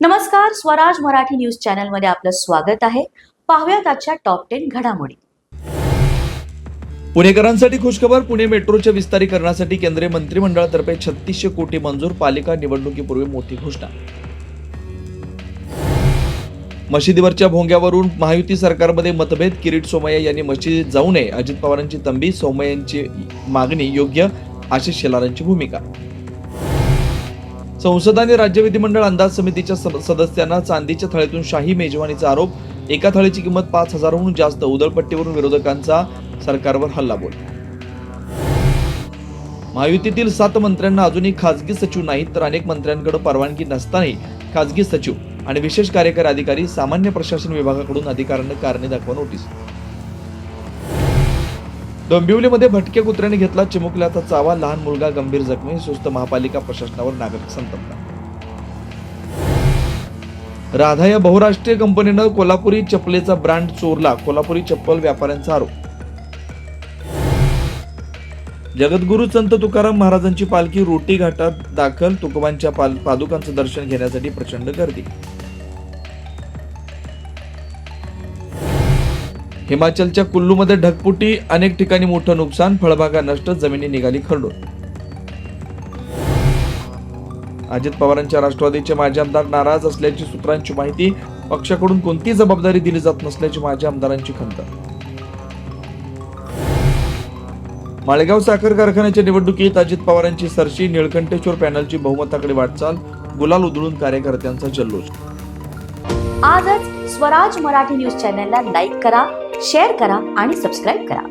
नमस्कार, Swaraj Marathi news channel मध्ये आपलं स्वागत आहे. पाहूयात आजच्या टॉप 10 घडामोडी. पुणेकरांसाठी खुशखबर. पुणे मेट्रोच्या विस्तारीकरणासाठी केंद्रीय मंत्रिमंडळातर्फे 3600 कोटी मंजूर. पालिका निवडणुकीपूर्वी मोठी घोषणा. मशिदीवरच्या भोंग्यावरून महायुती सरकारमध्ये मतभेद. किरीट सोमय्या यांनी मशिदीत जाऊ नये. अजित पवारांची तंबी. सोमय्यांची मागणी योग्य. आशिष शेलारांची भूमिका. संसद आणि राज्य विधिमंडळ अंदाज समितीच्या सदस्यांना चांदीच्या थाळीतून शाही मेजवानीचा आरोप. एका थाळीची किंमत 5,000 हून जास्त. उधळपट्टीवरून विरोधकांचा सरकारवर हल्लाबोल. महायुतीतील 7 मंत्र्यांना अजूनही खासगी सचिव नाहीत, तर अनेक मंत्र्यांकडे परवानगी नसतानाही खासगी सचिव आणि विशेष कार्यकारी अधिकारी. सामान्य प्रशासन विभागाकडून अधिकाऱ्यांना कारणे दाखवा नोटीस. डोंबिवलीमध्ये भटक्या कुत्र्याने घेतला चिमुकल्याचा चावा. लहान मुलगा गंभीर जखमी. सुस्त महापालिका प्रशासनावर नागरिक संतप्त. राधा या बहुराष्ट्रीय कंपनीनं कोल्हापुरी चप्पलेचा ब्रँड चोरला. कोल्हापुरी चप्पल व्यापाऱ्यांचा आरोप. जगद्गुरू संत तुकाराम महाराजांची पालखी रोटी घाटात दाखल. तुकोबांच्या पादुकांचं दर्शन घेण्यासाठी प्रचंड गर्दी. हिमाचलच्या कुल्लूमध्ये ढगफुटी. अनेक ठिकाणी मोठं नुकसान. फळबागा नष्ट. जमिनी निघाली खरडून. अजित पवारांच्या राष्ट्रवादीचे माजी आमदार नाराज असल्याची सूत्रांची माहिती. पक्षाकडून कोणती जबाबदारी दिली जात नसल्याची माजी आमदारांची खंत. माळेगाव साखर कारखान्याच्या निवडणुकीत अजित पवारांची सरशी. निळकंठेश्वर पॅनलची बहुमताकडे वाटचाल. गुलाल उधळून कार्यकर्त्यांचा जल्लोष. आजच स्वराज मराठी न्यूज चॅनलला लाईक करा, शेअर करा आणि सबस्क्राईब करा.